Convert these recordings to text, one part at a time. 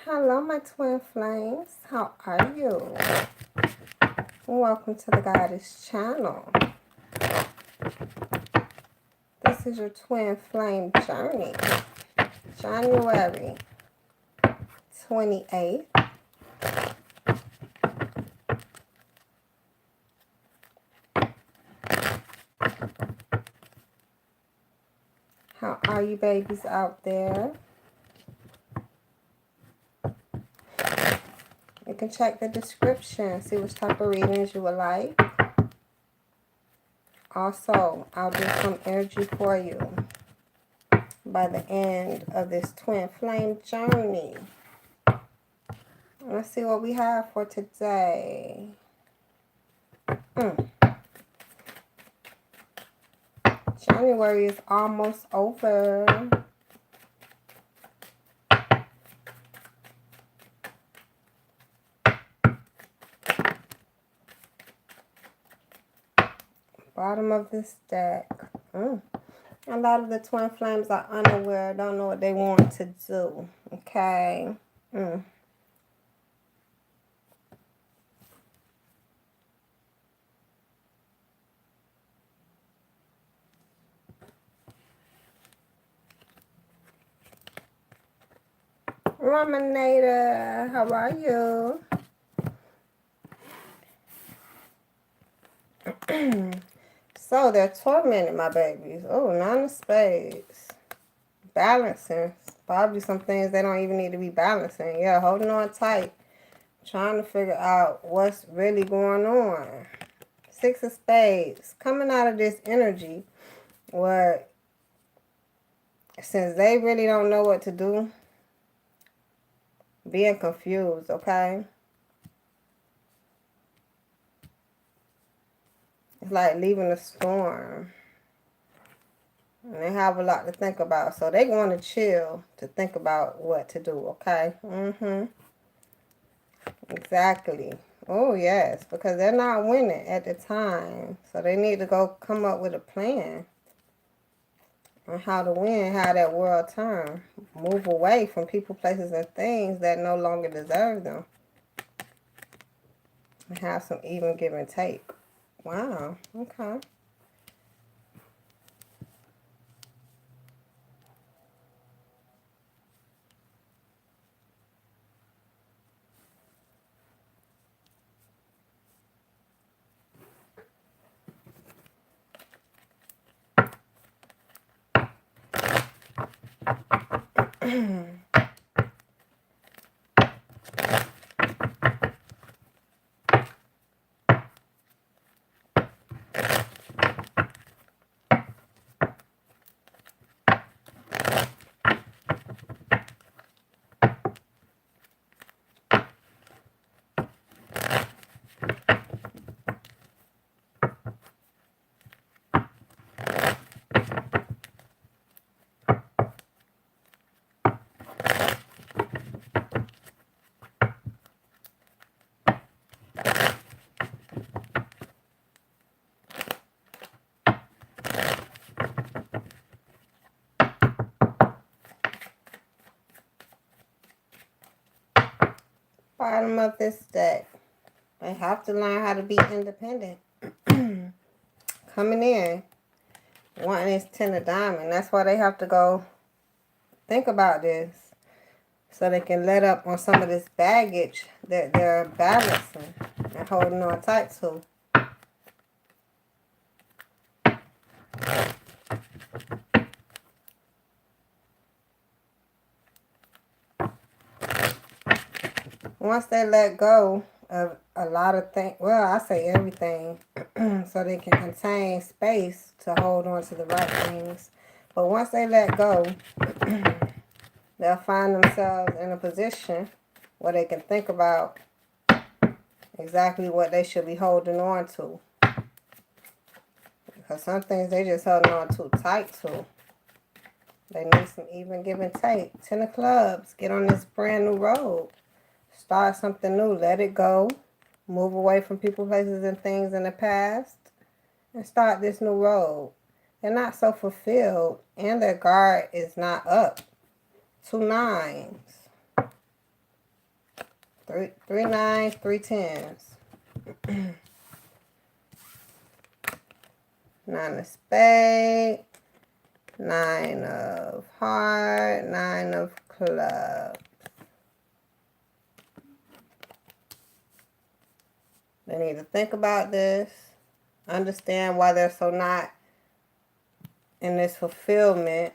Hello, my twin flames. How are you? Welcome to the Goddess channel. This is your twin flame journey. January 28th. How are you babies out there? You can check the description, see which type of readings you would like. Also, I'll do some energy for you by the end of this twin flame journey. Let's see what we have for today. January is almost over. Bottom of this deck. A lot of the twin flames are unaware, don't know what they want to do. Okay. Raminator, how are you? So they're tormenting my babies. Oh, 9 of spades. Balancing. Probably some things they don't even need to be balancing. Yeah, holding on tight. Trying to figure out what's really going on. 6 of spades. Coming out of this energy where since they really don't know what to do, being confused, okay? It's like leaving a storm. And they have a lot to think about. So they want to chill to think about what to do, okay? Exactly. Oh, yes. Because they're not winning at the time. So they need to go come up with a plan on how to win, how that world turn. Move away from people, places, and things that no longer deserve them. And have some even give and take. Wow. Okay. Bottom of this deck. They have to learn how to be independent. Coming in, wanting this 10 of diamond. That's why they have to go think about this. So they can let up on some of this baggage that they're balancing and holding on tight to. Once they let go of a lot of things, well, I say everything, so they can contain space to hold on to the right things. But once they let go, they'll find themselves in a position where they can think about exactly what they should be holding on to. Because some things they just holding on too tight to. They need some even give and take. 10 of clubs. Get on this brand new road. Start something new. Let it go. Move away from people, places, and things in the past. And start this new road. They're not so fulfilled. And their guard is not up. 2 9s. Three nines, 3 tens. 9 of spades. 9 of hearts. 9 of clubs. They need to think about this. Understand why they're so not in this fulfillment.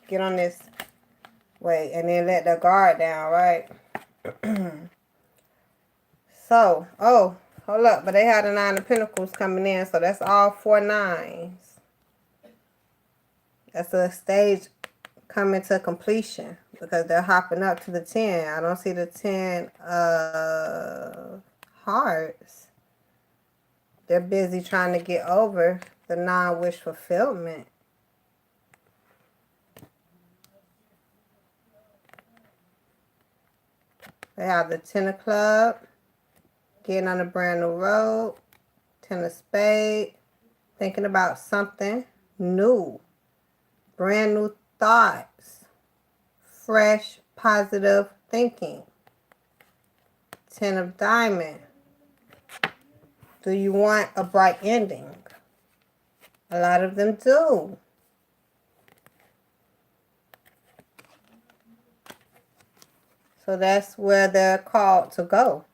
Get on this. Wait, and then let the guard down, right? So, oh, hold up. But they had a 9 of pentacles coming in. So that's all 4 nines. That's a stage coming to completion. Because they're hopping up to the 10. I don't see the 10 of hearts. They're busy trying to get over the non-wish fulfillment. They have the 10 of club, getting on a brand new road, 10 of spade, thinking about something new, brand new thoughts, fresh, positive thinking. 10 of diamond. Do you want a bright ending? A lot of them do. So that's where they're called to go.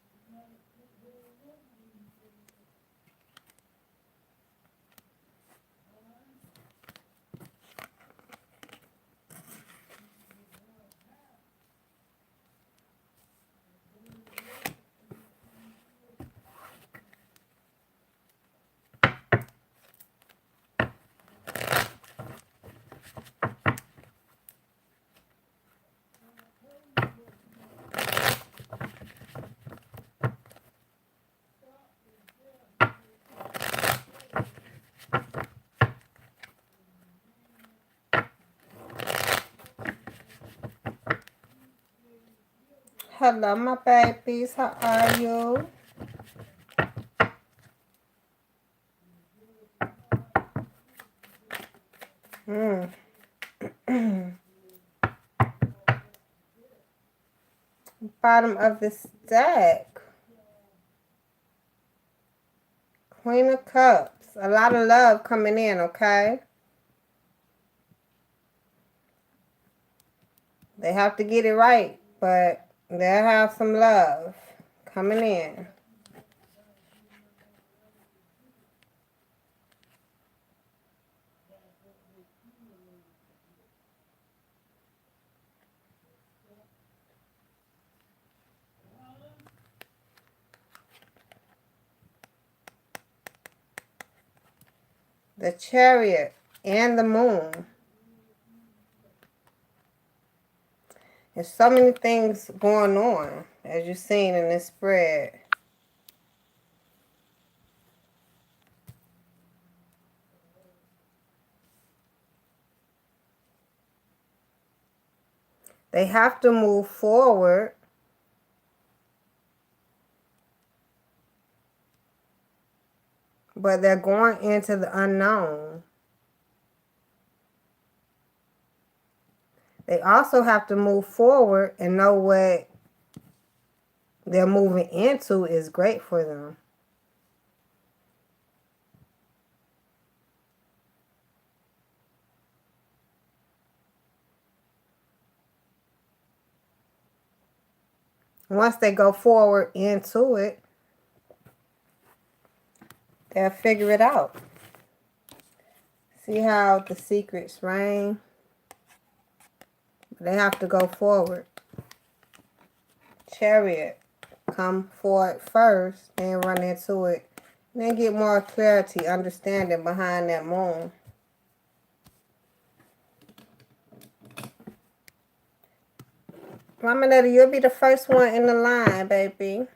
Hello, my babies. How are you? Bottom of this deck. Queen of Cups. A lot of love coming in, okay? They have to get it right, but they'll have some love coming in. The Chariot and the Moon. There's so many things going on, as you've seen in this spread. They have to move forward. But they're going into the unknown. They also have to move forward and know what they're moving into is great for them. Once they go forward into it, they'll figure it out. See how the secrets reign? They have to go forward. Chariot. Come forward first, then run into it. Then get more clarity, understanding behind that moon. Mama Netta, you'll be the first one in the line, baby.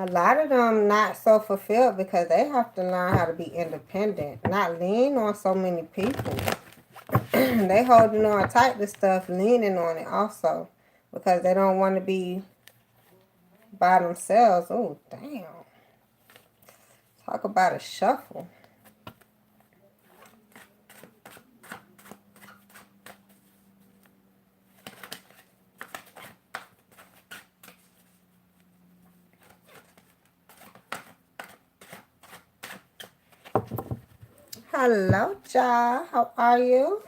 A lot of them not so fulfilled because they have to learn how to be independent, not lean on so many people. They holding on tight to stuff, leaning on it also because they don't want to be by themselves. Oh, damn. Talk about a shuffle. Hello, Ja. How are you?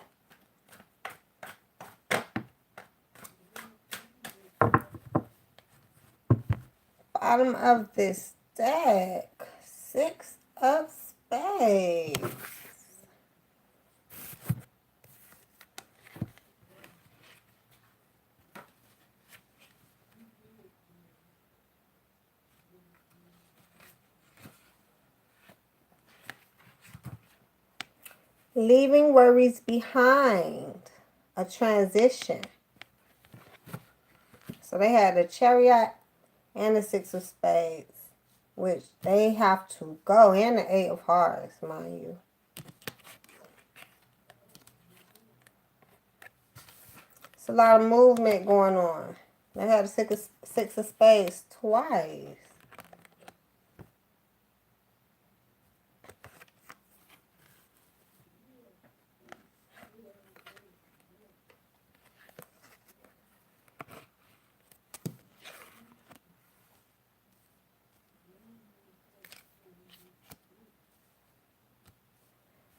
Bottom of this deck. 6 of spades. Leaving worries behind. A transition. So they had the Chariot and the 6 of spades, which they have to go, and the 8 of hearts, mind you. It's a lot of movement going on. They had the 6 of spades twice.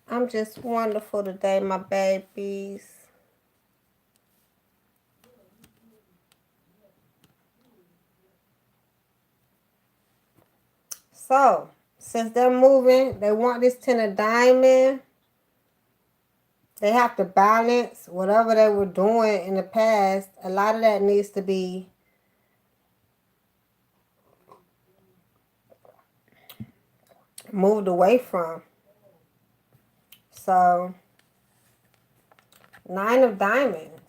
I'm just wonderful today, my babies. So, since they're moving, they want this 10 of diamond. They have to balance whatever they were doing in the past. A lot of that needs to be moved away from. So, 9 of diamonds.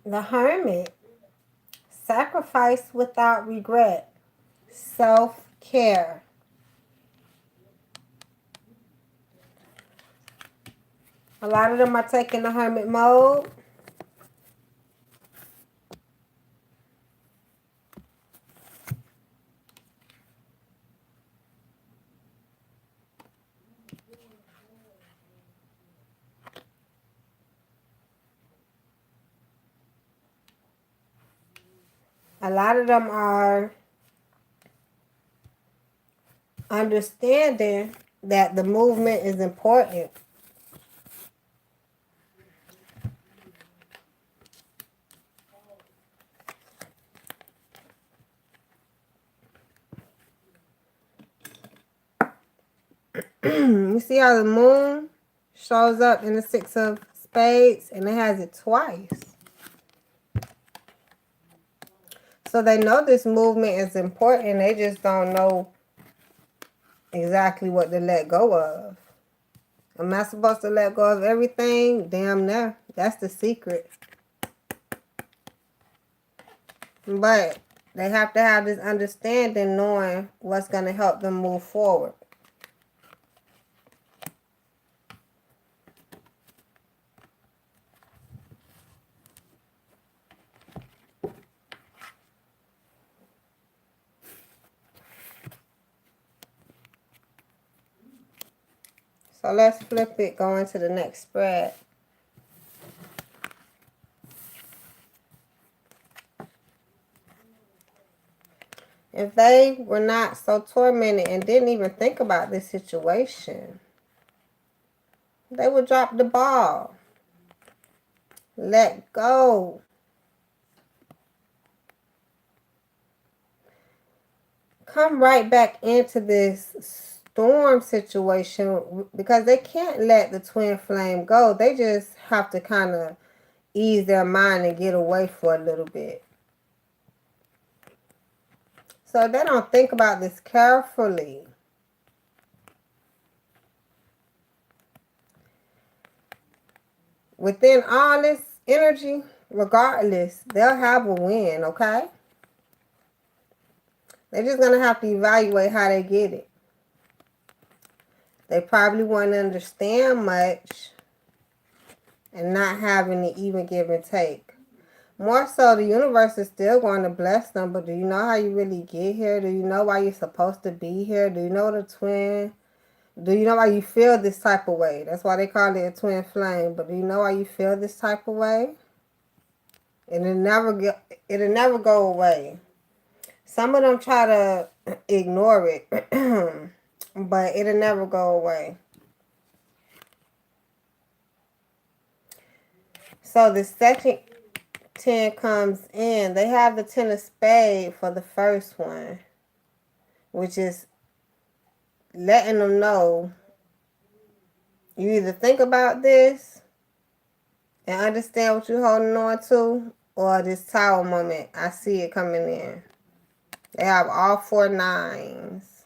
The Hermit. Sacrifice without regret. Self-care. A lot of them are taking the hermit mode. A lot of them are understanding that the movement is important. You see how the moon shows up in the 6 of spades and it has it twice. So they know this movement is important. They just don't know exactly what to let go of. Am I supposed to let go of everything? Damn near. That's the secret. But they have to have this understanding, knowing what's going to help them move forward. So let's flip it, go into the next spread. If they were not so tormented and didn't even think about this situation, they would drop the ball. Let go. Come right back into this storm situation because they can't let the twin flame go. They just have to kind of ease their mind and get away for a little bit. So they don't think about this carefully. within all this energy, regardless, they'll have a win, okay? They're just going to have to evaluate how they get it. They probably won't understand much and not having to even give and take. More so, the universe is still going to bless them, but do you know how you really get here? Do you know why you're supposed to be here? Do you know the twin? Do you know why you feel this type of way? That's why they call it a twin flame. But do you know why you feel this type of way? It'll never go away. Some of them try to ignore it, but it'll never go away. So the second 10 comes in. They have the 10 of spades for the first one, which is letting them know you either think about this and understand what you're holding on to, or this tower moment, I see it coming in. They have all 4 nines.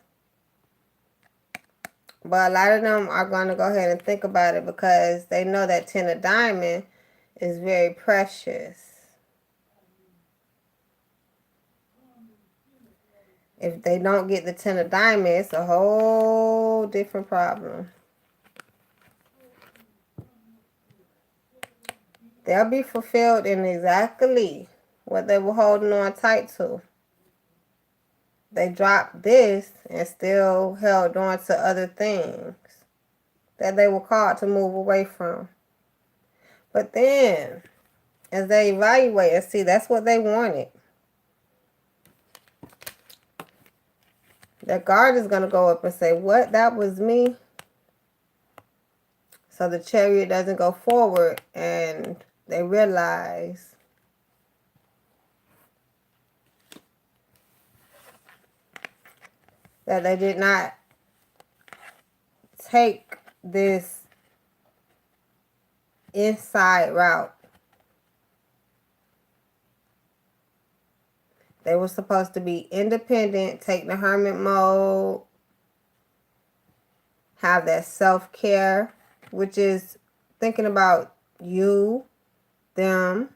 But a lot of them are going to go ahead and think about it because they know that 10 of diamond is very precious. If they don't get the 10 of diamond, it's a whole different problem. They'll be fulfilled in exactly what they were holding on tight to. They dropped this and still held on to other things that they were called to move away from. But then, as they evaluate and see that's what they wanted, their guard is going to go up and say, what? That was me? So the chariot doesn't go forward and they realize that they did not take this inside route. They were supposed to be independent, take the hermit mode, have that self-care, which is thinking about you, them,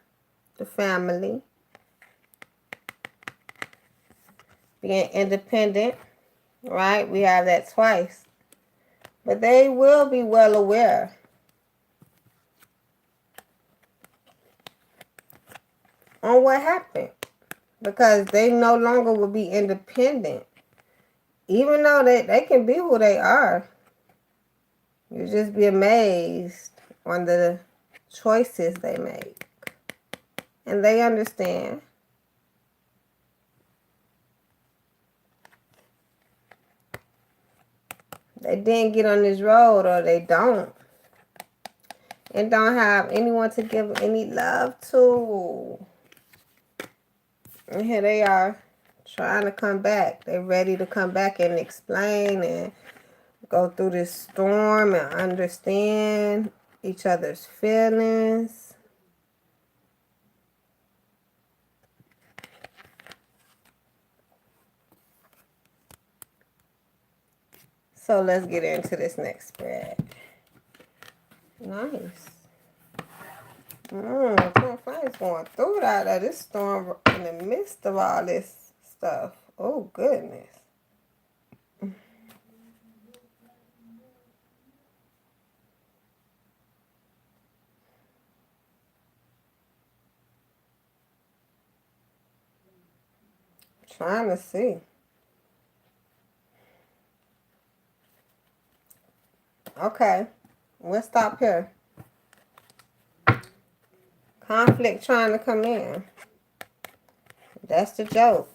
the family, being independent, right? We have that twice. But they will be well aware on what happened because they no longer will be independent. Even though they can be who they are, you just be amazed on the choices they make. And they understand. They didn't get on this road, or they don't. And don't have anyone to give any love to. And here they are trying to come back. They're ready to come back and explain and go through this storm and understand each other's feelings. So let's get into this next spread. Nice. Twin Flames going through that this storm in the midst of all this stuff. Oh, goodness. Trying to see. Okay. We'll stop here. Conflict trying to come in. That's the joke.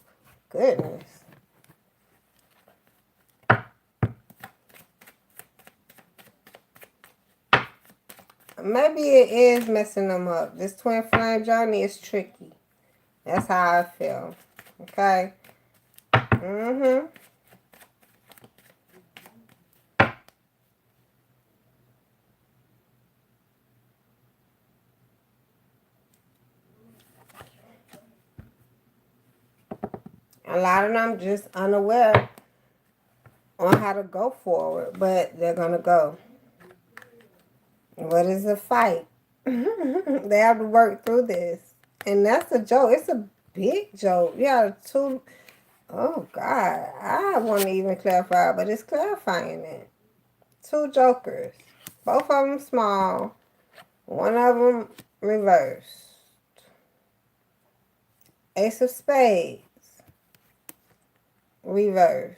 Goodness. Maybe it is messing them up. This twin flame journey is tricky. That's how I feel. Okay? A lot of them just unaware on how to go forward, but they're going to go. What is a fight? They have to work through this. And that's a joke. It's a big joke. You got two. Oh, God. I want to even clarify, but it's clarifying it. Two jokers. Both of them small. One of them reversed. Ace of spades. Reverse.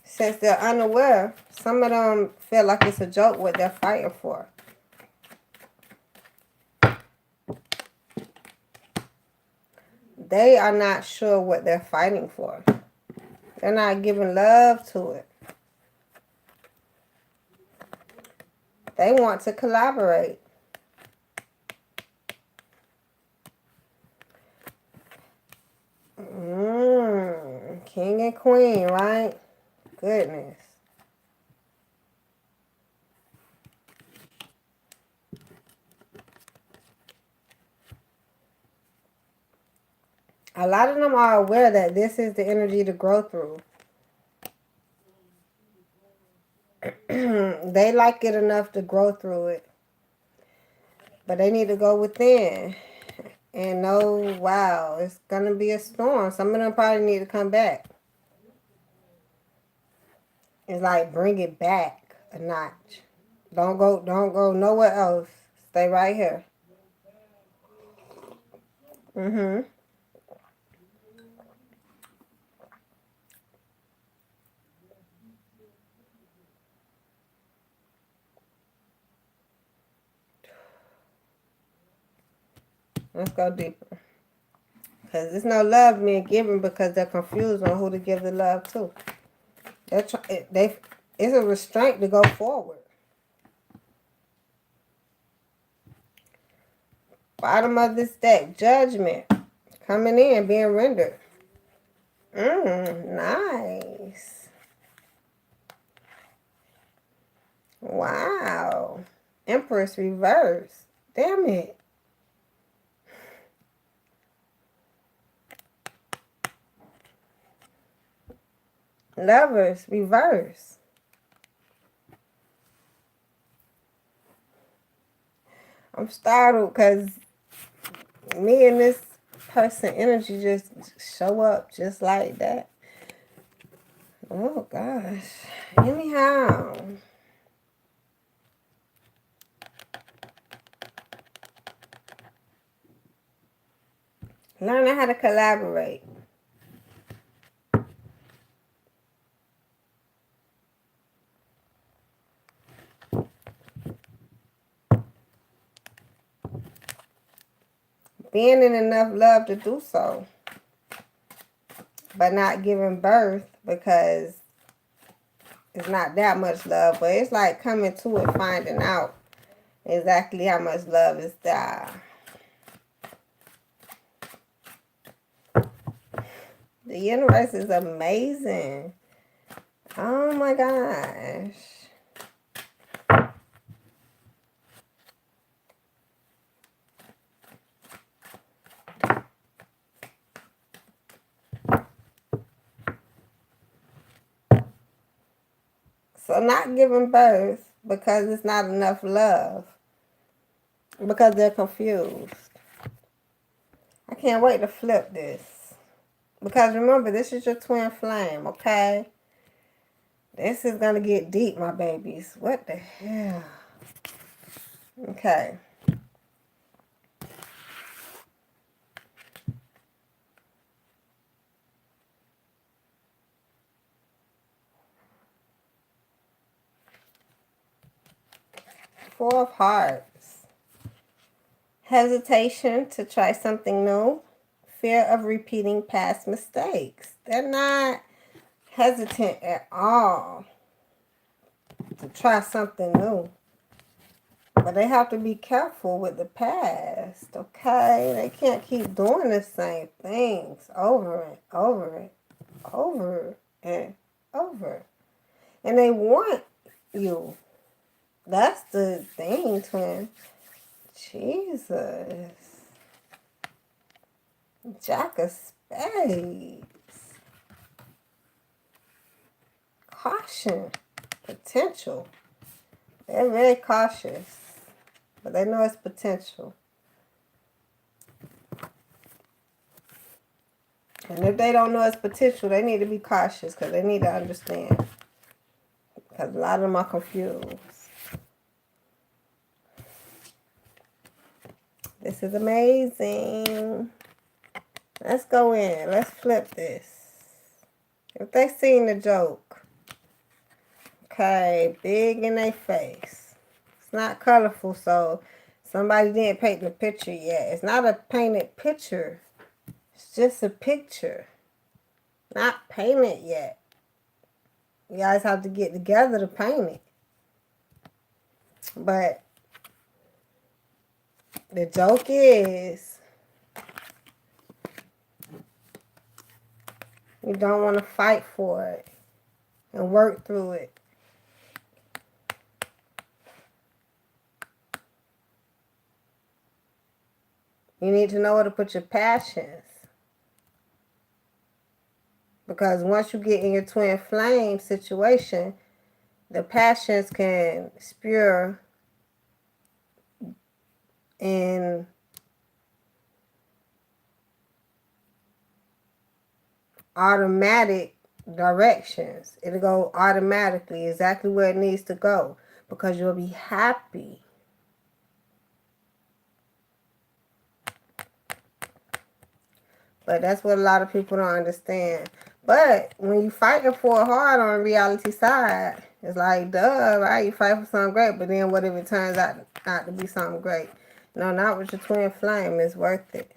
Since they're unaware, some of them feel like it's a joke what they're fighting for. They are not sure what they're fighting for. They're not giving love to it. They want to collaborate. King and queen, right? Goodness. A lot of them are aware that this is the energy to grow through. They like it enough to grow through it. But they need to go within and know, wow, it's going to be a storm. Some of them probably need to come back. It's like bring it back a notch. Don't go nowhere else. Stay right here. Let's go deeper. Because there's no love being given because they're confused on who to give the love to. It's a restraint to go forward. Bottom of this deck, judgment. Coming in, being rendered. Nice. Wow. Empress reverse. Damn it. Lovers reverse. I'm startled because me and this person energy just show up just like that. Oh gosh. Anyhow. Learning how to collaborate. Being in enough love to do so. But not giving birth because it's not that much love. But it's like coming to it, finding out exactly how much love is there. The universe is amazing. Oh my gosh. So not giving birth because it's not enough love. Because they're confused. I can't wait to flip this. Because remember, this is your twin flame, okay? This is going to get deep, my babies. What the hell? Okay. Four of Hearts. Hesitation to try something new. Fear of repeating past mistakes. They're not hesitant at all to try something new. But they have to be careful with the past, okay? They can't keep doing the same things over and over and over and over. And they want you. That's the thing, twin. Jesus. Jack of Spades. Caution. Potential. They're very cautious. But they know it's potential. And if they don't know it's potential, they need to be cautious because they need to understand. Because a lot of them are confused. This is amazing. Let's go in. Let's flip this. If they seen the joke, okay, big in their face. It's not colorful, so somebody didn't paint the picture yet. It's not a painted picture. It's just a picture. Not painted yet. You guys have to get together to paint it. But the joke is, you don't want to fight for it and work through it. You need to know where to put your passions. Because once you get in your twin flame situation, the passions can spew in automatic directions. It'll go automatically exactly where it needs to go because you'll be happy. But that's what a lot of people don't understand. But when you fighting for it hard on the reality side, it's like, duh, right? You fight for something great, but then what if it turns out not to be something great? No, not with your twin flame. It's worth it.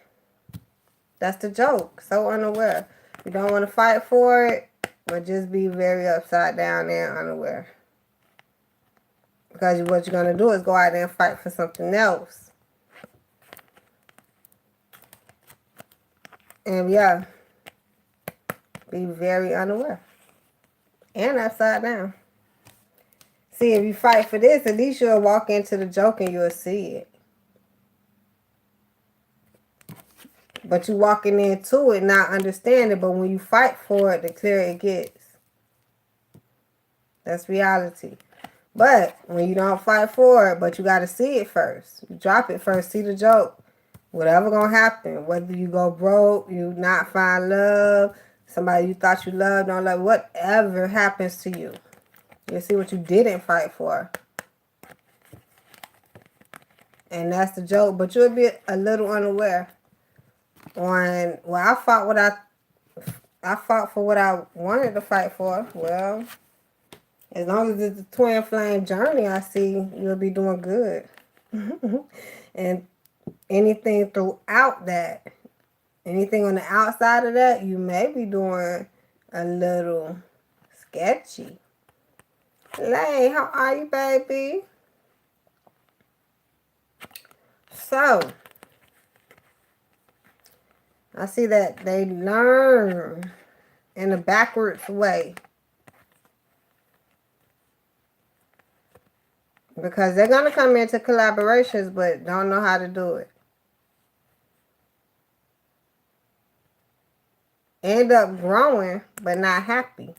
That's the joke. So unaware. You don't want to fight for it, but just be very upside down and unaware. Because what you're going to do is go out there and fight for something else. And yeah, be very unaware. And upside down. See, if you fight for this, at least you'll walk into the joke and you'll see it. But you walking into it not understanding, but when you fight for it, the clearer it gets. That's reality. But when you don't fight for it, but you got to see it first. You drop it first, see the joke. Whatever gonna happen, whether you go broke, you not find love, somebody you thought you loved, don't love, whatever happens to you, you'll see what you didn't fight for. And that's the joke. But you'll be a little unaware on, well, I fought for what I wanted to fight for. Well, as long as it's a twin flame journey, I see you'll be doing good. And anything throughout that, anything on the outside of that, you may be doing a little sketchy. Lay, how are you, baby? So, I see that they learn in a backwards way. Because they're going to come into collaborations, but don't know how to do it. End up growing, but not happy.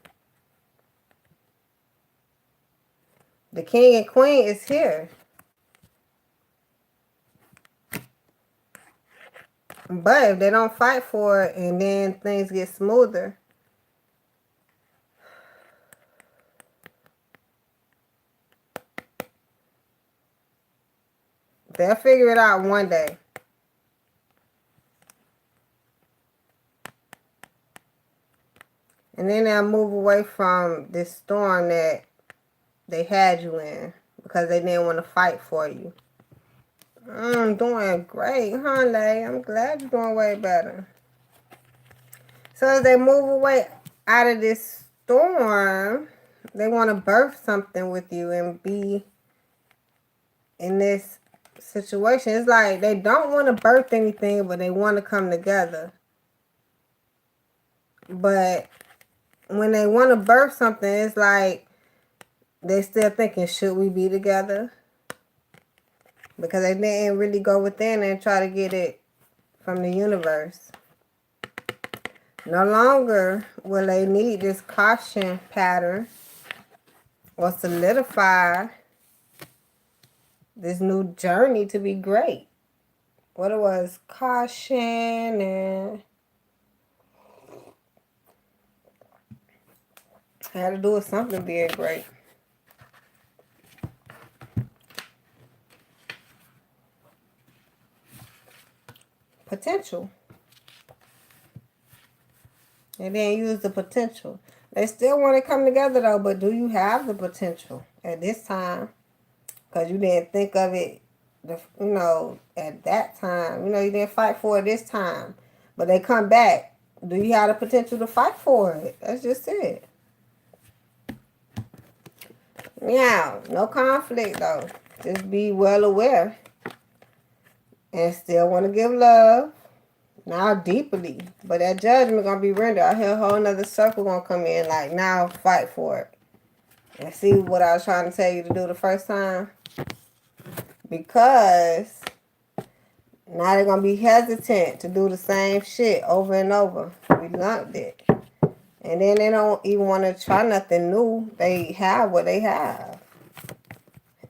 The king and queen is here. But if they don't fight for it and then things get smoother, they'll figure it out one day. And then they'll move away from this storm that they had you in because they didn't want to fight for you. I'm doing great, huh, Lay? I'm glad you're doing way better. So as they move away out of this storm, they want to birth something with you and be in this situation. It's like they don't want to birth anything, but they want to come together. But when they want to birth something, it's like they're still thinking, should we be together? Because they didn't really go within and try to get it from the universe. No longer will they need this caution pattern or solidify this new journey to be great. What it was, caution and had to do with something being great. Potential. And then use the potential. They still want to come together though, but do you have the potential at this time? Because you didn't think of it, at that time. You didn't fight for it this time. But they come back. Do you have the potential to fight for it? That's just it. Yeah, no conflict though. Just be well aware. And still want to give love. Now deeply. But that judgment gonna be rendered. I hear a whole nother circle gonna come in. Like, now fight for it. And see what I was trying to tell you to do the first time? Because now they're gonna be hesitant to do the same shit over and over. We lumped it. And then they don't even want to try nothing new. They have what they have.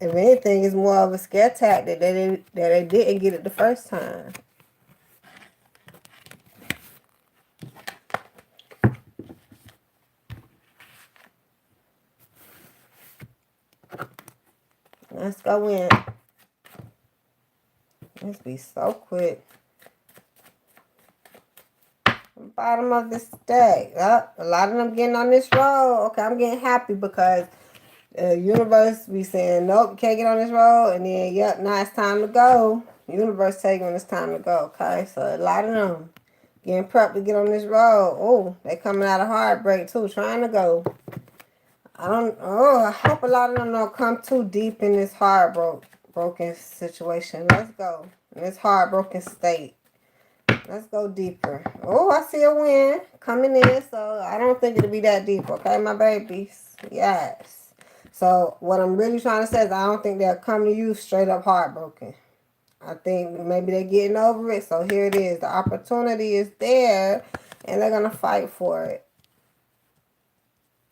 If anything, it's more of a scare tactic that they didn't get it the first time. Let's go in. Let's be so quick. Bottom of the stack. A lot of them getting on this road. Okay, I'm getting happy because the universe be saying, nope, can't get on this road. And then, yep, now it's time to go. The universe tell you when it's time to go, okay? So a lot of them getting prepped to get on this road. Oh, they coming out of heartbreak too, trying to go. I hope a lot of them don't come too deep in this heartbroken situation. Let's go. In this heartbroken state. Let's go deeper. Oh, I see a win coming in, so I don't think it'll be that deep, okay, my babies? Yes. So what I'm really trying to say is I don't think they'll come to you straight up heartbroken. I think maybe they're getting over it, so here it is. The opportunity is there, and they're going to fight for it.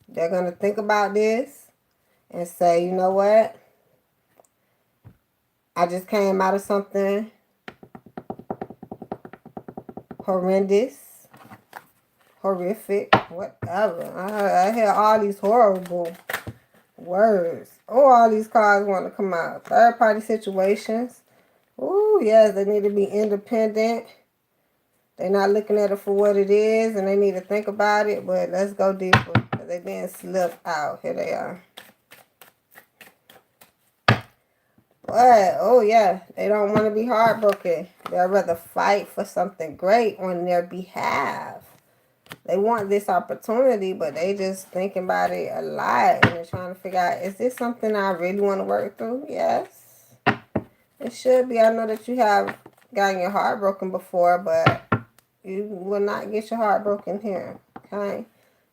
They're going to think about this and say, you know what? I just came out of something horrendous, horrific, whatever. I hear all these horrible words. Oh, all these cards want to come out. Third party situations. Oh, yes, they need to be independent. They're not looking at it for what it is, and they need to think about it. But let's go deeper. They didn't slip out. Here they are. But, oh yeah, they don't want to be heartbroken. They'd rather fight for something great on their behalf. They want this opportunity, but they just thinking about it a lot. And they're trying to figure out, is this something I really want to work through? Yes. It should be. I know that you have gotten your heart broken before, but you will not get your heart broken here. Okay?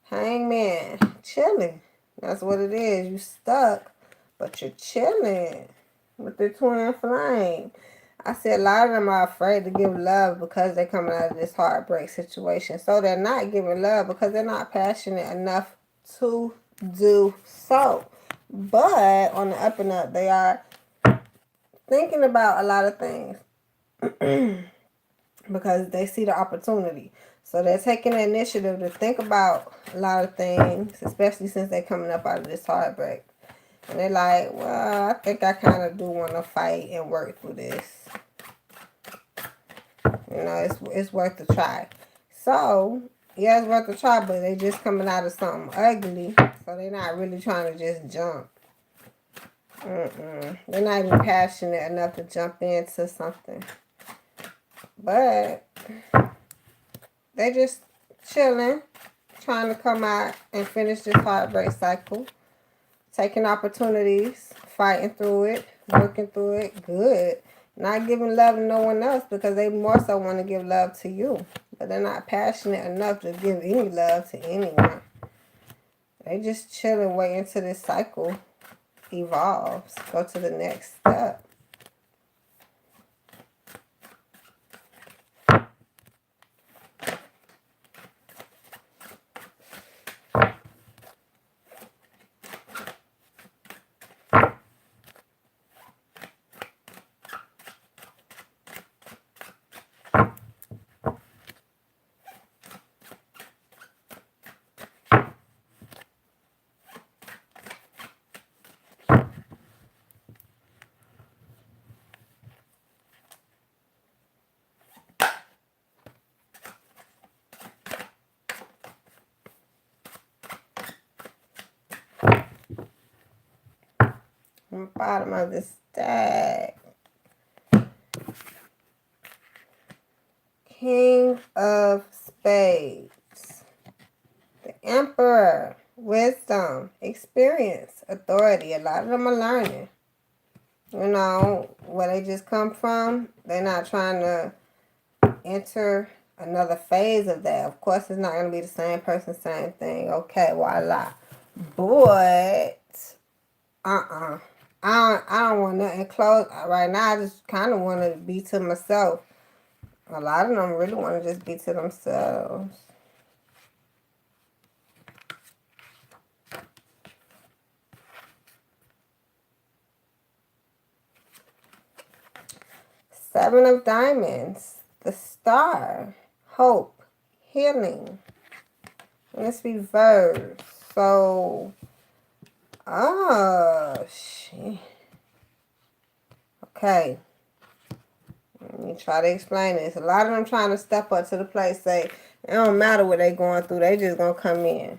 Hangman. Chilling. That's what it is. You stuck, but you're chilling with the twin flame. I said a lot of them are afraid to give love because they're coming out of this heartbreak situation. So they're not giving love because they're not passionate enough to do so. But on the up and up, they are thinking about a lot of things because they see the opportunity. So they're taking the initiative to think about a lot of things, especially since they're coming up out of this heartbreak. And they're like, well, I think I kind of do want to fight and work through this. It's worth a try. So, yeah, it's worth a try, but they just coming out of something ugly. So they're not really trying to just jump. They're not even passionate enough to jump into something. But they just chilling, trying to come out and finish this heartbreak cycle. Taking opportunities, fighting through it, working through it, good. Not giving love to no one else because they more so want to give love to you. But they're not passionate enough to give any love to anyone. They just chilling, waiting till this cycle evolves. Go to the next step. from the bottom of this stack. King of Spades. The Emperor. Wisdom. Experience. Authority. A lot of them are learning. You know, where they just come from, they're not trying to enter another phase of that. Of course, it's not going to be the same person, same thing. Okay, voila. But, I don't want nothing close. Right now, I just kind of want to be to myself. A lot of them really want to just be to themselves. Seven of Diamonds. The Star. Hope. Healing. And it's reversed. So, shit. Okay. Let me try to explain this. A lot of them trying to step up to the plate, say, it don't matter what they going through. They just going to come in.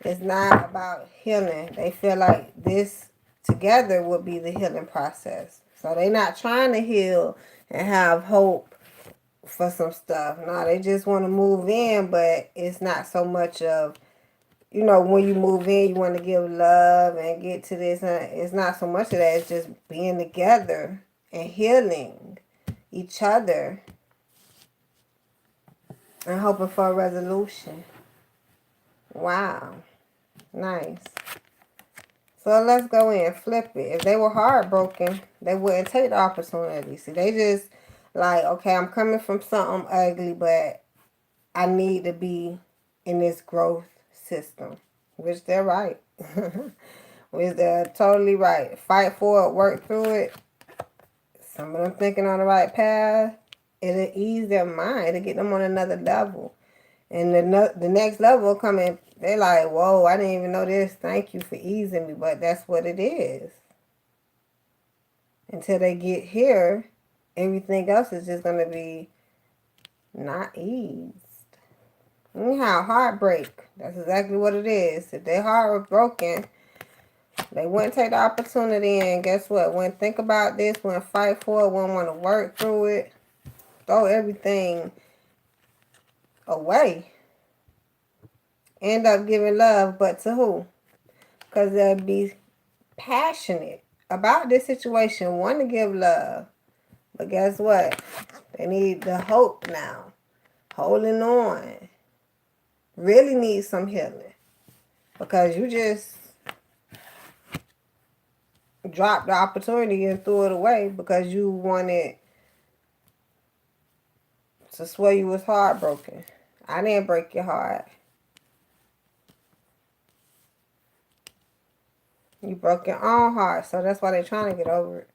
It's not about healing. They feel like this together would be the healing process. So they not trying to heal and have hope for some stuff. No, they just want to move in, but it's not so much of, you know, when you move in, you want to give love and get to this. It's not so much of that. It's just being together and healing each other and hoping for a resolution. Wow. Nice. So let's go in, flip it. If they were heartbroken, they wouldn't take the opportunity. See, they just like, okay, I'm coming from something ugly, but I need to be in this growth system. Which they're right. Which they're totally right. Fight for it, work through it. Some of them thinking on the right path. It'll ease their mind. It'll get them on another level. And the next level coming, they're like, whoa, I didn't even know this. Thank you for easing me. But that's what it is. Until they get here, everything else is just going to be not eased. Anyhow, heartbreak. That's exactly what it is. If their heart was broken, they wouldn't take the opportunity. And guess what? Wouldn't think about this. Wouldn't fight for it. Wouldn't want to work through it. Throw everything away. End up giving love, but to who? Because they'll be passionate about this situation, want to give love. But guess what? They need the hope now. Holding on. Really need some healing. Because you just dropped the opportunity and threw it away because you wanted to swear you was heartbroken. I didn't break your heart. You broke your own heart, so that's why they're trying to get over it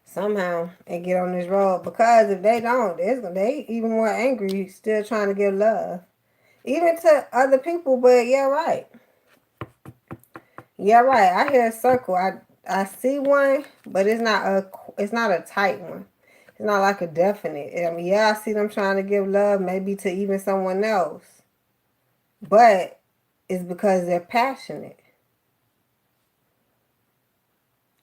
somehow and get on this road. Because if they don't, they even more angry, still trying to give love, even to other people. But yeah, right. Yeah, right. I hear a circle. I see one, but it's not a tight one. It's not like a definite. I mean, yeah, I see them trying to give love, maybe to even someone else, but it's because they're passionate.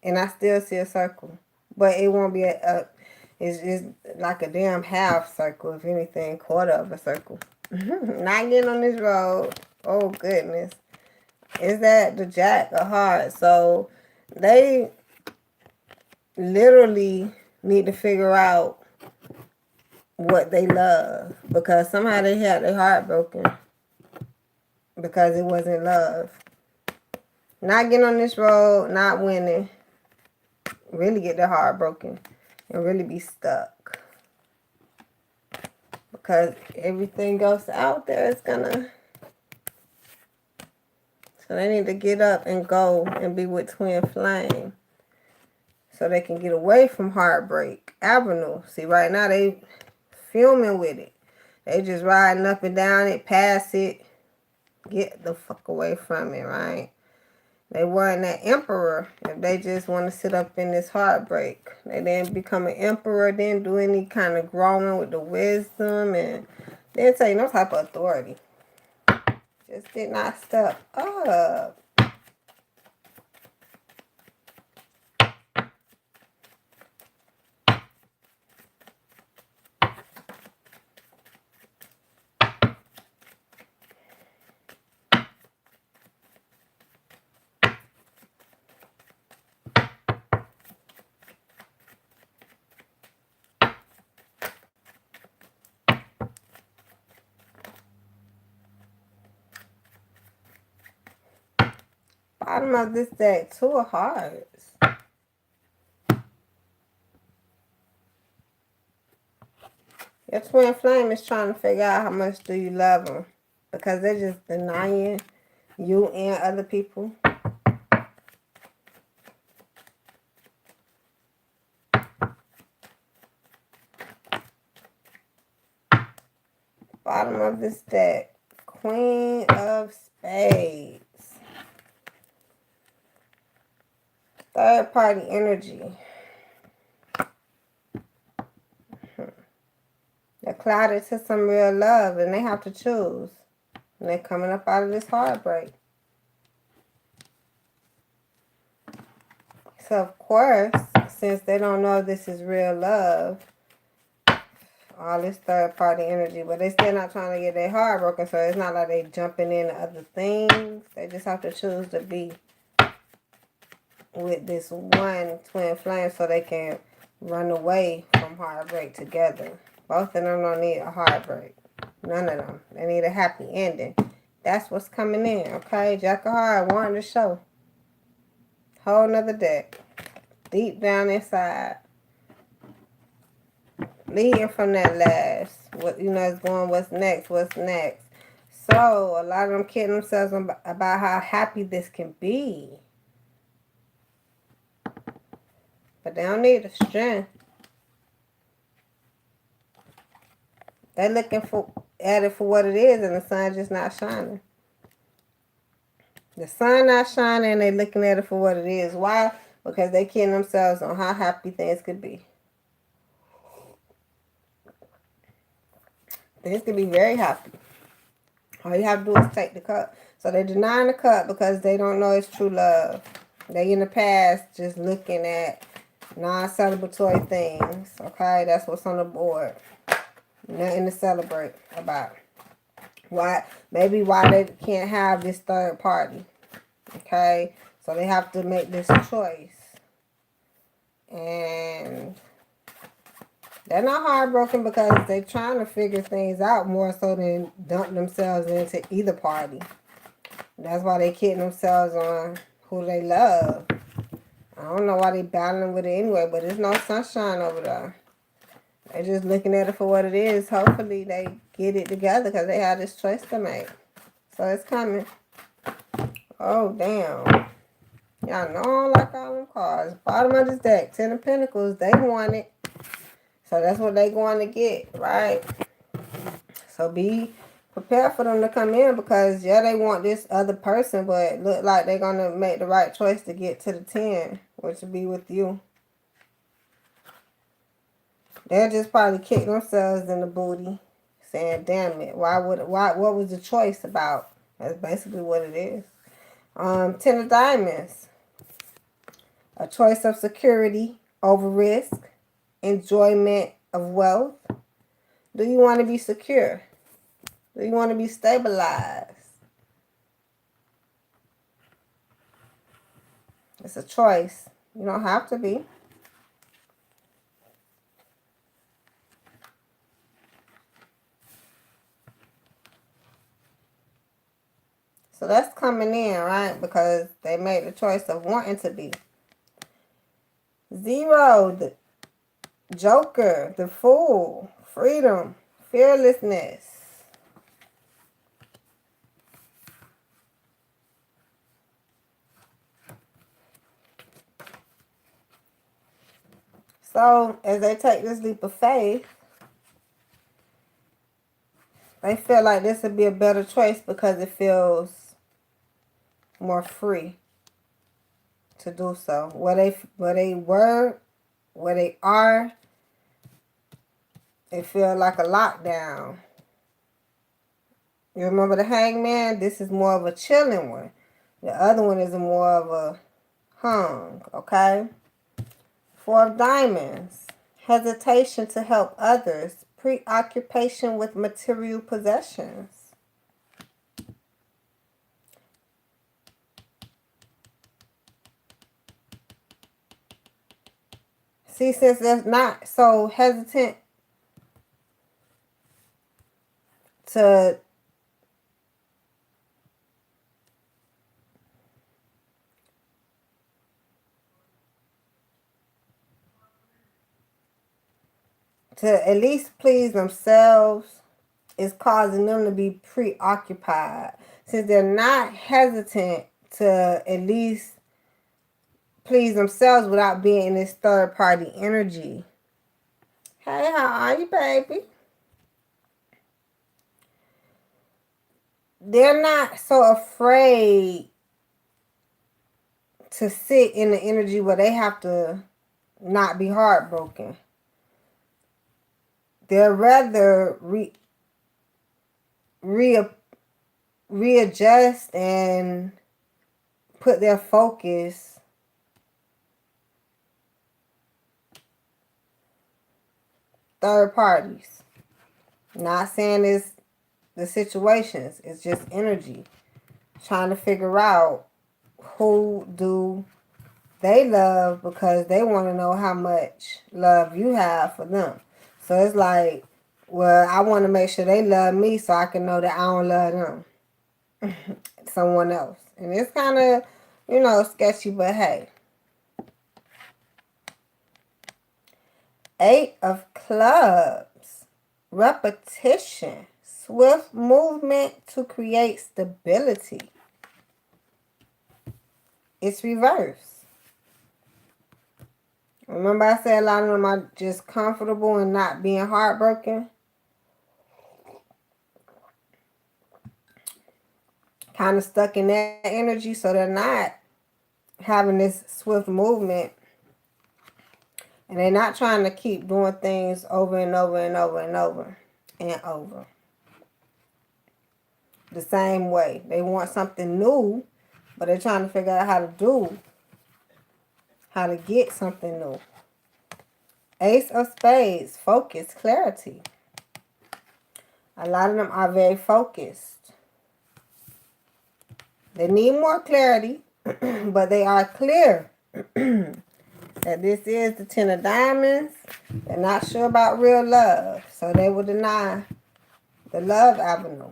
And I still see a circle. But it won't be it's like a damn half circle, if anything, quarter of a circle. Not getting on this road. Oh, goodness. Is that the Jack of Hearts? So they literally need to figure out what they love. Because somehow they had their heart broken. Because it wasn't love. Not getting on this road, not winning. Really get their heart broken and really be stuck. Because everything else out there is gonna... So they need to get up and go and be with Twin Flame. So they can get away from Heartbreak Avenue. See, right now they filming with it. They just riding up and down it, pass it. Get the fuck away from it, right? They weren't that emperor if they just want to sit up in this heartbreak. They didn't become an emperor, didn't do any kind of growing with the wisdom, and didn't take no type of authority. Just did not step up. Bottom of this deck, Two of Hearts. Your twin flame is trying to figure out how much do you love them. Because they're just denying you and other people. Bottom of this deck, Queen of Spades. Third party energy. They're clouded to some real love and they have to choose. And they're coming up out of this heartbreak. So of course, since they don't know this is real love, all this third party energy, but they still not trying to get their heart broken, so it's not like they jumping into other things. They just have to choose to be with this one twin flame so they can run away from heartbreak together. Both of them don't need a heartbreak. None of them. They need a happy ending. That's what's coming in, okay? Jack of Hearts wanting to show. Whole nother deck. Deep down inside. Leading from that last. What is going, what's next, what's next. So, a lot of them kidding themselves about how happy this can be. But they don't need the strength. They're looking at it for what it is, and the sun just not shining. The sun not shining, and they're looking at it for what it is. Why? Because they kidding themselves on how happy things could be. Things could be very happy. All you have to do is take the cup. So they're denying the cup because they don't know it's true love. They in the past just looking at non-celebratory things. Okay, that's what's on the board. Nothing to celebrate about. Why? Maybe why they can't have this third party. Okay, so they have to make this choice. And they're not heartbroken because they're trying to figure things out more so than dump themselves into either party. That's why they kidding themselves on who they love. I don't know why they battling with it anyway, but there's no sunshine over there. They're just looking at it for what it is. Hopefully they get it together because they have this choice to make. So it's coming. Oh, damn. Y'all know I don't like all them cards. Bottom of this deck, Ten of Pentacles, they want it. So that's what they going to get, right? So be prepared for them to come in because, yeah, they want this other person, but it look like they're going to make the right choice to get to the 10, which will be with you. They'll just probably kick themselves in the booty, saying, damn it, what was the choice about? That's basically what it is. 10 of Diamonds. A choice of security over risk. Enjoyment of wealth. Do you want to be secure? Do you want to be stabilized? It's a choice. You don't have to be. So that's coming in, right? Because they made the choice of wanting to be. 0, the Joker, the Fool, freedom, fearlessness. So, as they take this leap of faith, they feel like this would be a better choice because it feels more free to do so. Where they are, it feels like a lockdown. You remember the Hangman? This is more of a chilling one. The other one is more of a hung, okay? 4 of Diamonds. Hesitation to help others. Preoccupation with material possessions. See, since they're not so hesitant to to at least please themselves is causing them to be preoccupied. Since they're not hesitant to at least please themselves without being in this third party energy. Hey, how are you, baby? They're not so afraid to sit in the energy where they have to not be heartbroken. They'll rather readjust and put their focus third parties. Not saying it's the situations, it's just energy. Trying to figure out who do they love because they want to know how much love you have for them. So it's like, well, I want to make sure they love me so I can know that I don't love them. Someone else. And it's kind of, sketchy, but hey. 8 of Clubs. Repetition. Swift movement to create stability. It's reverse. Remember I said a lot of them are just comfortable and not being heartbroken? Kind of stuck in that energy, so they're not having this swift movement. And they're not trying to keep doing things over and over and over and over and over. The same way. They want something new, but they're trying to figure out how to get something new. Ace of Spades, focus, clarity. A lot of them are very focused. They need more clarity, but they are clear that this is the 10 of Diamonds. They're not sure about real love, so they will deny the love avenue.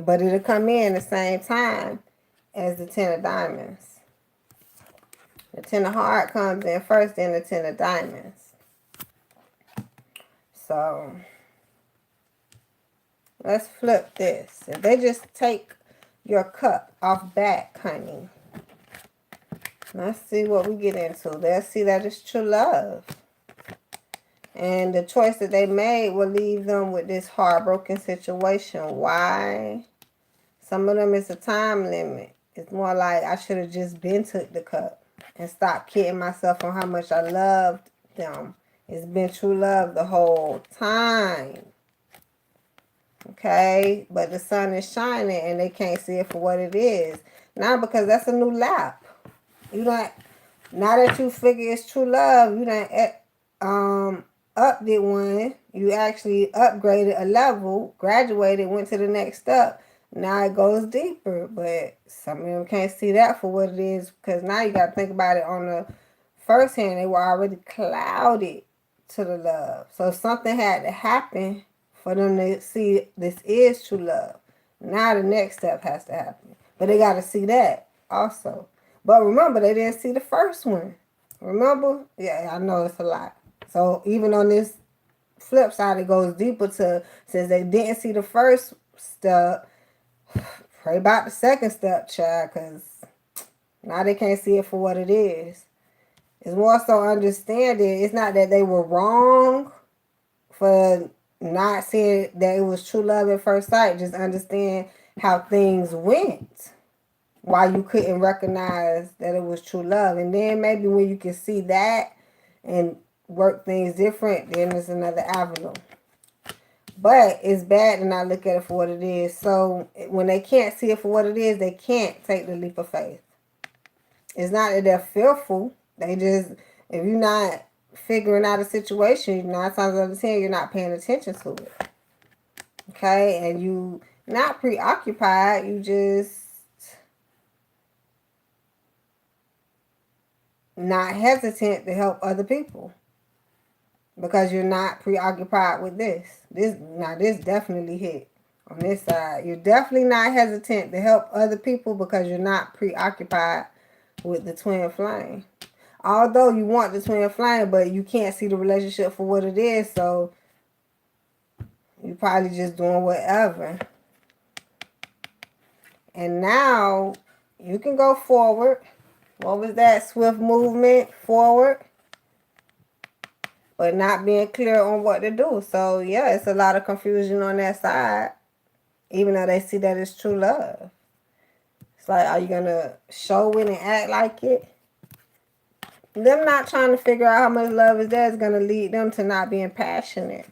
But it'll come in the same time as the 10 of Diamonds. The 10 of Hearts comes in first, then the 10 of Diamonds. So, let's flip this. If they just take your cup off back, honey. Let's see what we get into. They'll see that it's true love. And the choice that they made will leave them with this heartbroken situation. Why? Some of them it's a time limit. It's more like I should have just been took the cup and stopped kidding myself on how much I loved them. It's been true love the whole time. Okay? But the sun is shining and they can't see it for what it is. Now because that's a new lap. You don't, now that you figure it's true love, you done upped it one. You actually upgraded a level, graduated, went to the next step. Now it goes deeper, but some of them can't see that for what it is because now you got to think about it on the first hand. They were already clouded to the love. So something had to happen for them to see this is true love. Now the next step has to happen. But they got to see that also. But remember, they didn't see the first one. Remember? Yeah, I know it's a lot. So even on this flip side, it goes deeper to, since they didn't see the first step, pray about the second step, child, because now they can't see it for what it is. It's more so understanding. It's not that they were wrong for not seeing that it was true love at first sight. Just understand how things went. Why you couldn't recognize that it was true love. And then maybe when you can see that and work things different, then there's another avenue. But it's bad to not look at it for what it is. So when they can't see it for what it is, they can't take the leap of faith. It's not that they're fearful. They just, if you're not figuring out a situation, 9 times out of 10, you're not paying attention to it. Okay? And you not preoccupied, you just not hesitant to help other people because you're not preoccupied with this. This definitely hit on this side. You're definitely not hesitant to help other people because you're not preoccupied with the twin flame. Although you want the twin flame, but you can't see the relationship for what it is, so you probably just doing whatever. And now you can go forward. What was that? Swift movement forward, but not being clear on what to do. So yeah, it's a lot of confusion on that side, even though they see that it's true love. It's like, are you gonna show it and act like it? Them not trying to figure out how much love is there is gonna lead them to not being passionate.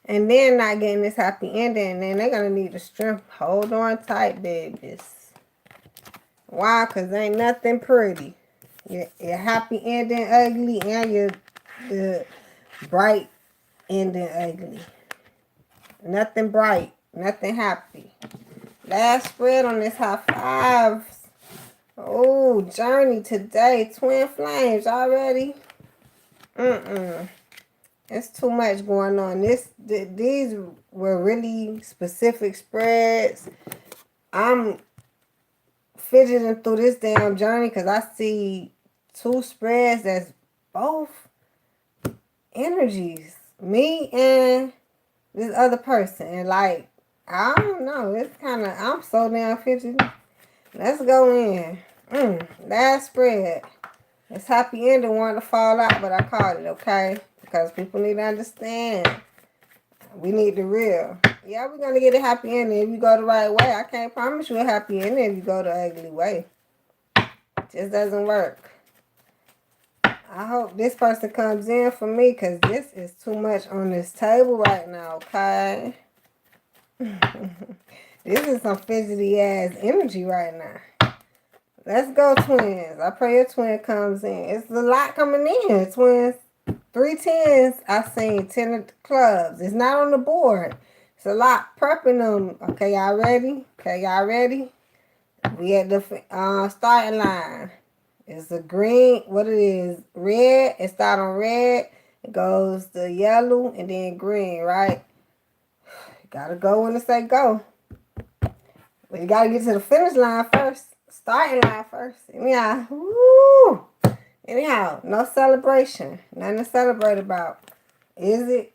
And then not getting this happy ending, and then they're gonna need the strength. Hold on tight, babies. Why? Because ain't nothing pretty. Your happy ending ugly, and the bright ending ugly. Nothing bright, nothing happy. Last spread on this high fives. Oh, journey today. Twin flames already. It's too much going on. These were really specific spreads. I'm fidgeting through this damn journey because I see two spreads that's both energies. Me and this other person. And like, I don't know. It's kind of, I'm so damn fidgety. Let's go in. Last spread. It's happy ending wanted to fall out, but I called it, okay? Because people need to understand. We need the real. Yeah, we're going to get a happy ending if you go the right way. I can't promise you a happy ending if you go the ugly way. It just doesn't work. I hope this person comes in for me because this is too much on this table right now, okay? This is some fidgety ass energy right now. Let's go, twins. I pray your twin comes in. It's a lot coming in, twins. 3 tens. I seen 10 of the clubs. It's not on the board. It's a lot prepping them. Okay, y'all ready? Okay, y'all ready? We at the starting line. It's a green. What it is? Red. It start on red. It goes to yellow and then green, right? Gotta go when it say go. But you gotta get to the finish line first. Starting line first. Anyhow, woo! Anyhow, no celebration. Nothing to celebrate about. Is it?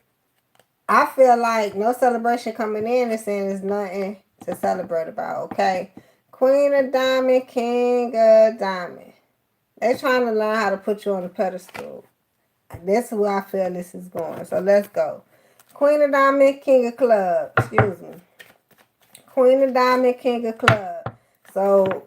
I feel like no celebration coming in and saying there's nothing to celebrate about, okay? Queen of Diamond, King of Diamond. They're trying to learn how to put you on a pedestal. That's where I feel this is going. So let's go. Queen of Diamond, King of Club. Excuse me. Queen of Diamond, King of Club. So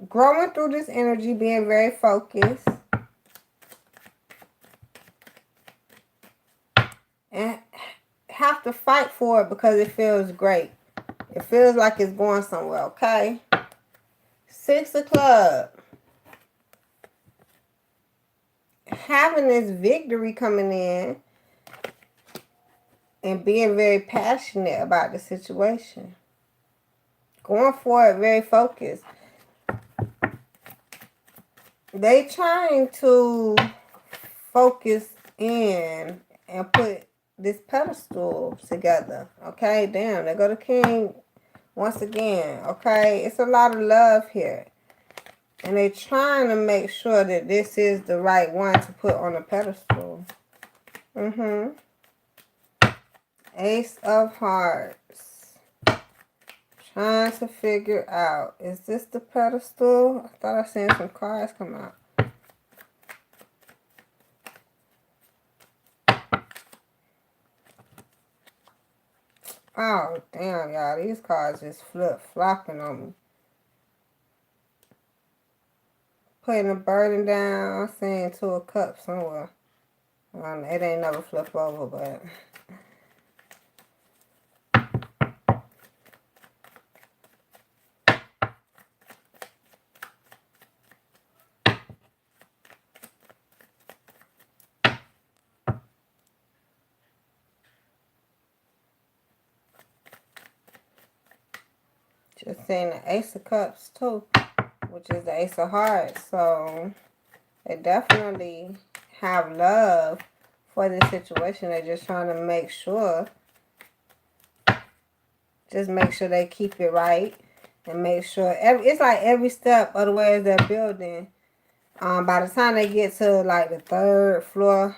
growing through this energy, being very focused. And have to fight for it because it feels great. It feels like it's going somewhere, okay? 6 of Clubs. Having this victory coming in and being very passionate about the situation. Going for it, very focused. They trying to focus in and put this pedestal together. Okay, damn, they go to King once again. Okay, it's a lot of love here. And they trying to make sure that this is the right one to put on a pedestal. Ace of Hearts. Trying to figure out, is this the pedestal? I thought I seen some cards come out. Oh, damn, y'all. These cards just flip-flopping on me. Putting a burden down. I'm seeing 2 of Cups somewhere. I don't know. It ain't never flip over, but... Just seeing the Ace of Cups, too. Which is the Ace of Hearts. So, they definitely have love for this situation. They're just trying to make sure, they keep it right and make sure it's like every step of the way as they're building. By the time they get to like the 3rd floor,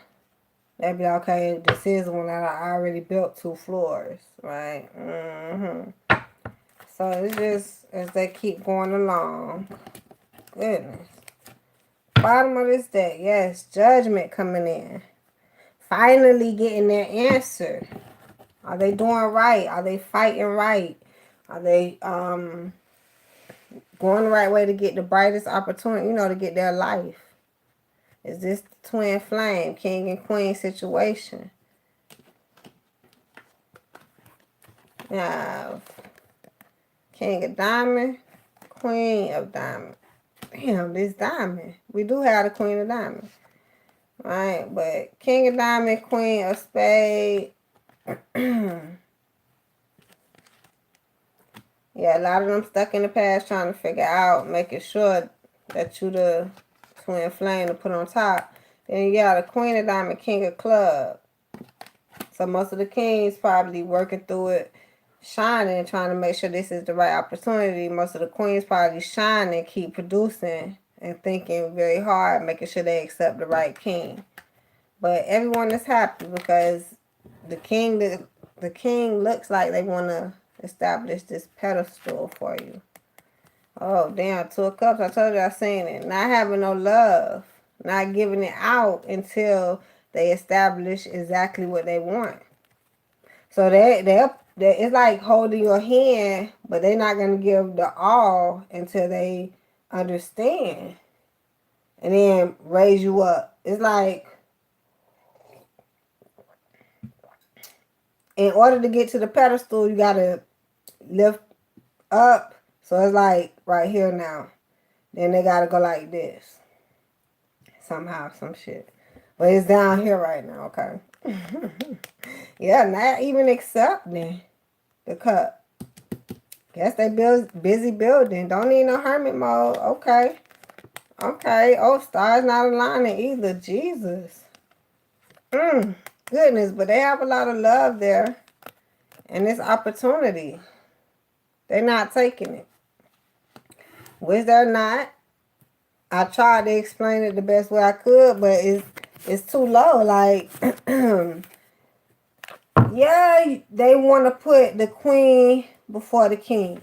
they'll be like, okay, this is one that I already built 2 floors, right? So it's just as they keep going along. Goodness. Bottom of this deck, yes, judgment coming in. Finally getting their answer. Are they doing right? Are they fighting right? Are they going the right way to get the brightest opportunity, to get their life? Is this the twin flame, king and queen situation? Now, king of diamond, queen of diamond. Damn, this diamond. We do have the queen of diamond. Right, but king of diamond, queen of spade. Yeah, a lot of them stuck in the past trying to figure out, making sure that you the twin flame to put on top. Then you got the queen of diamond, king of club. So most of the kings probably working through it, shining, trying to make sure this is the right opportunity. Most of the queens probably shining, keep producing and thinking very hard, making sure they accept the right king. But everyone is happy because the king looks like they want to establish this pedestal for you. Oh, damn, 2 of Cups. I told you I seen it. Not having no love. Not giving it out until they establish exactly what they want. So they it's like holding your hand, but they're not going to give the all until they understand. And then raise you up. It's like, in order to get to the pedestal, you got to lift up. So it's like right here now. Then they got to go like this. Somehow, some shit. But it's down here right now, okay? Yeah, not even accepting the cup. Guess they busy building. Don't need no hermit mode. Okay. Okay. Oh, stars not aligning either. Jesus. Goodness, but they have a lot of love there. And this opportunity. They're not taking it. Which they're not. I tried to explain it the best way I could, but it's too low. Like, yeah, they want to put the queen before the king.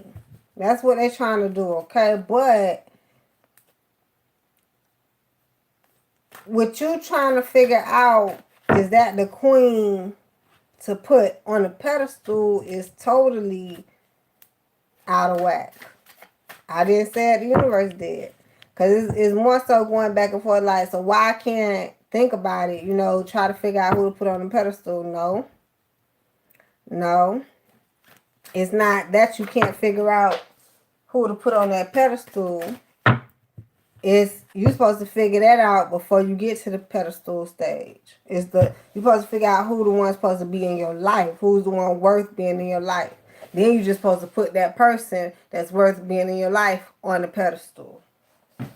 That's what they're trying to do, okay? But what you trying to figure out is that the queen to put on the pedestal is totally out of whack. I didn't say it, the universe did. Because it's more so going back and forth like, so why I can't think about it, try to figure out who to put on the pedestal? No. It's not that you can't figure out who to put on that pedestal. It's you're supposed to figure that out before you get to the pedestal stage. You're supposed to figure out who the one's supposed to be in your life, who's the one worth being in your life. Then you're just supposed to put that person that's worth being in your life on the pedestal. You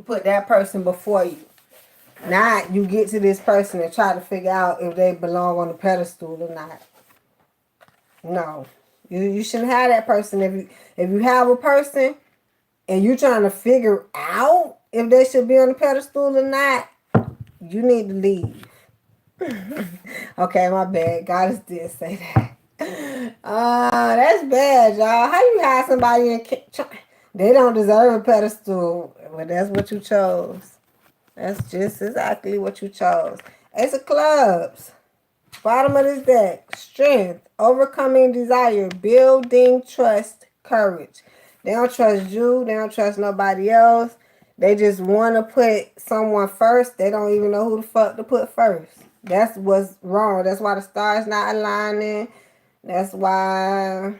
put that person before you. Not you get to this person and try to figure out if they belong on the pedestal or not. No. You shouldn't have that person. If you have a person and you're trying to figure out if they should be on the pedestal or not, you need to leave. Okay, my bad. Goddess did say that. That's bad, y'all. How you have somebody in they don't deserve a pedestal, but that's what you chose. That's just exactly what you chose. Ace of Clubs. Bottom of this deck. Strength. Overcoming desire. Building trust. Courage. They don't trust you. They don't trust nobody else. They just want to put someone first. They don't even know who the fuck to put first. That's what's wrong. That's why the stars not aligning. That's why.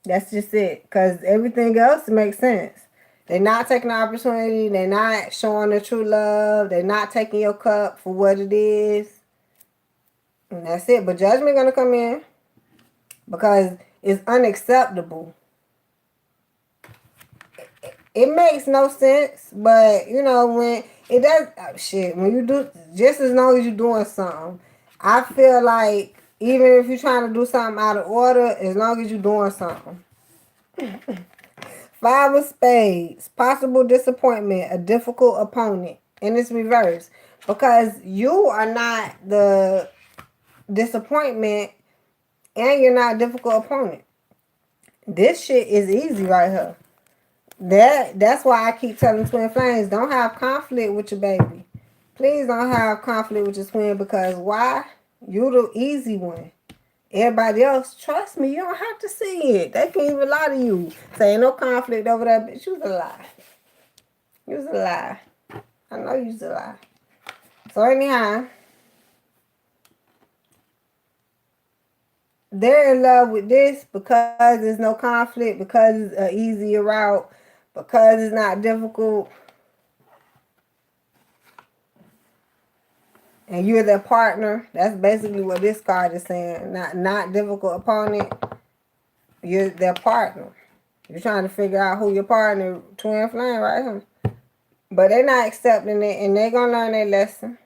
That's just it. Because everything else makes sense. They're not taking the opportunity. They're not showing the true love. They're not taking your cup for what it is. And that's it. But judgment going to come in. Because it's unacceptable. It makes no sense, but you know, when it does, shit, when you do, just as long as you're doing something, I feel like even if you're trying to do something out of order, as long as you're doing something. Five of spades, possible disappointment, a difficult opponent, and it's reversed because you are not the disappointment and you're not a difficult opponent. This shit is easy right here. That's why I keep telling twin flames, don't have conflict with your baby. Please don't have conflict with your twin because why? You the easy one. Everybody else, trust me, you don't have to see it. They can even lie to you. Say no conflict over that bitch. You's a lie. You's a lie. I know you's a lie. So anyhow, they're in love with this because there's no conflict, because it's an easier route, because it's not difficult. And you're their partner. That's basically what this card is saying. Not difficult opponent. You're their partner. You're trying to figure out who your partner, twin flame, right here. But they're not accepting it, and they're gonna learn their lesson.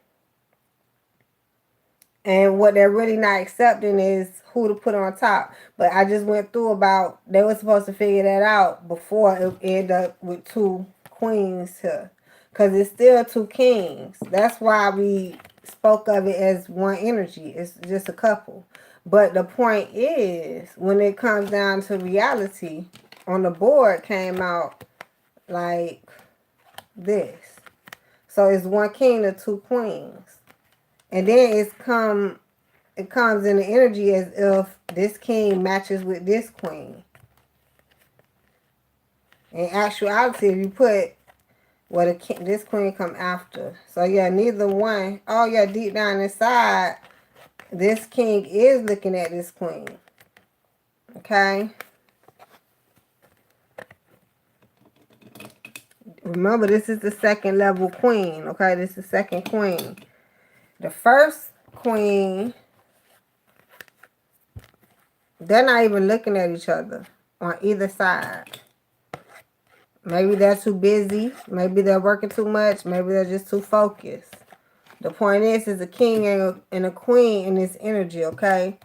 And what they're really not accepting is who to put on top. But I just went through about they were supposed to figure that out before it ended up with two queens here. Because it's still two kings. That's why we spoke of it as one energy. It's just a couple. But the point is, when it comes down to reality, on the board came out like this. So it's one king to two queens. And then it comes in the energy as if this king matches with this queen. In actuality, if you put this queen come after. So yeah, neither one. Oh yeah, deep down inside, this king is looking at this queen. Okay. Remember, this is the second level queen. Okay, this is the second queen. The first queen, they're not even looking at each other on either side. Maybe they're too busy. Maybe they're working too much. Maybe they're just too focused. The point is a king and a queen in this energy, okay?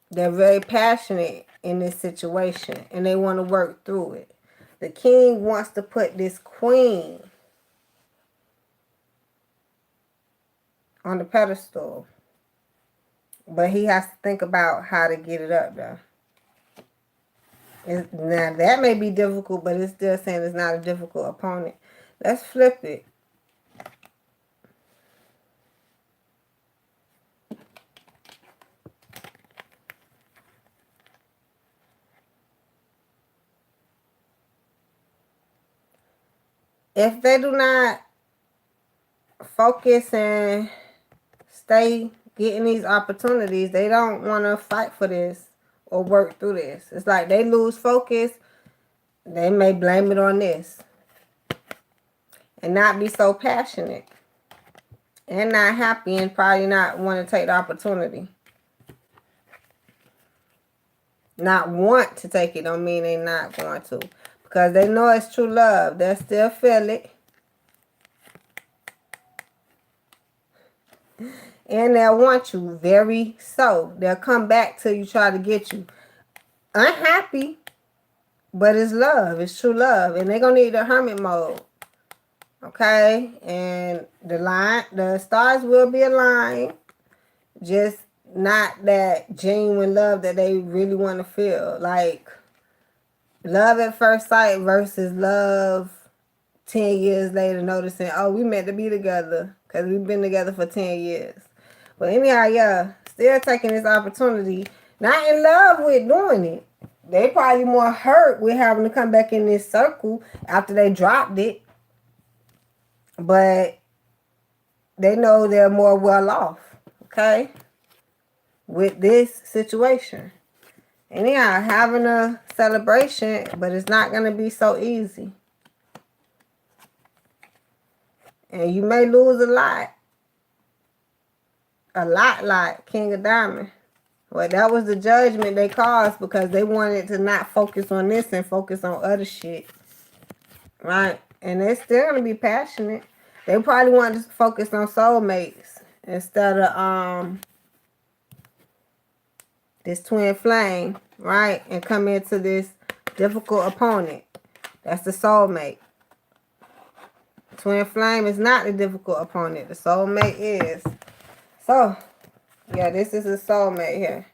They're very passionate in this situation, and they want to work through it. The king wants to put this queen on the pedestal, but he has to think about how to get it up there. Now, that may be difficult, but it's still saying it's not a difficult opponent. Let's flip it. If they do not focus and stay getting these opportunities, they don't want to fight for this or work through this. It's like they lose focus, they may blame it on this and not be so passionate and not happy and probably not want to take the opportunity. Not want to take it don't mean they're not going to, because they know it's true love. They still feel it. And they'll want you very so. They'll come back till you try to get you. Unhappy, but it's love. It's true love. And they're going to need the hermit mode. Okay? And the stars will be aligned. Just not that genuine love that they really want to feel. Like, love at first sight versus love 10 years later noticing, oh, we meant to be together because we've been together for 10 years. But anyhow, yeah, still taking this opportunity. Not in love with doing it. They probably more hurt with having to come back in this circle after they dropped it. But they know they're more well off, okay, with this situation. Anyhow, having a celebration, but it's not going to be so easy. And you may lose a lot. A lot, King of Diamonds. Well, that was the judgment they caused because they wanted to not focus on this and focus on other shit. right? And they're still gonna be passionate. They probably want to focus on soulmates instead of this twin flame, right? And come into this difficult opponent. That's the soulmate. Twin flame is not the difficult opponent. The soulmate is. So, yeah, this is a soulmate here.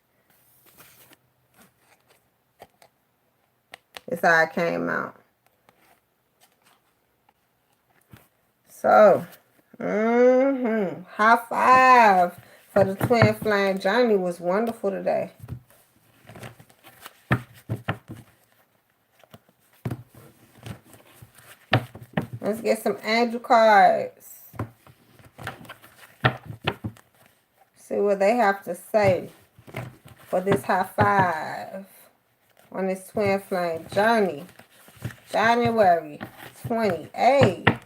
This how it came out. So, high five for the twin flame journey. Was wonderful today. Let's get some angel cards. See what they have to say for this high five on this twin flame journey. January 28th.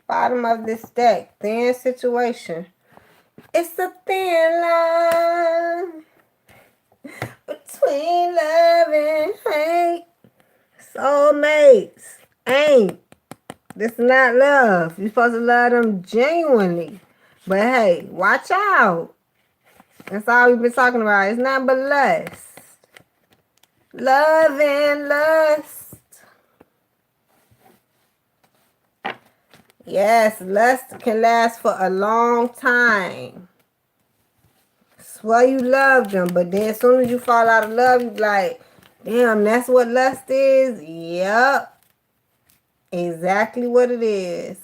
Bottom of this deck, thin situation. It's a thin line between love and hate. Soulmates ain't. This is not love. You're supposed to love them genuinely. But hey, watch out. That's all we've been talking about. It's not but lust. Love and lust. Yes, lust can last for a long time. Swear you love them, but then as soon as you fall out of love, you like, damn, that's what lust is? Yep. Exactly what it is.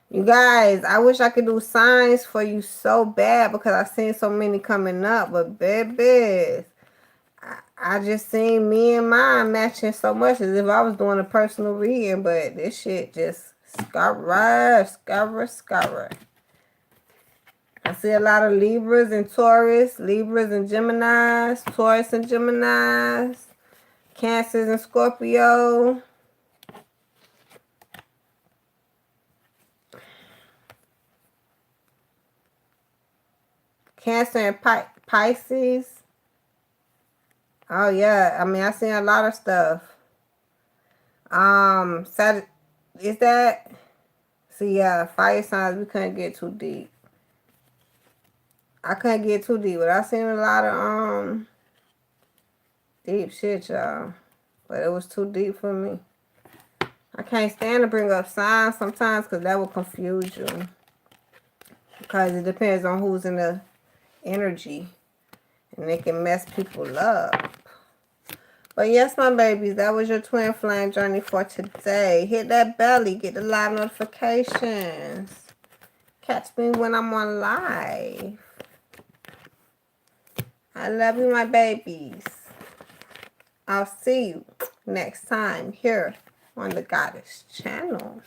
You guys, I wish I could do signs for you so bad because I've seen so many coming up, but babies, I just seen me and mine matching so much as if I was doing a personal reading, but this shit just scurry. I see a lot of Libras and Taurus, Libras and Geminis, Taurus and Geminis, Cancers and Scorpio. Cancer and Pisces. Oh yeah, I mean I seen a lot of stuff. Is that? See, yeah, fire signs. We couldn't get too deep. I couldn't get too deep, but I seen a lot of deep shit, y'all. But it was too deep for me. I can't stand to bring up signs sometimes because that will confuse you. Because it depends on who's in the energy, and it can mess people up. But yes, my babies, that was your twin flame journey for today. Hit that belly. Get the live notifications. Catch me when I'm on live. I love you, my babies. I'll see you next time here on the Goddess channel.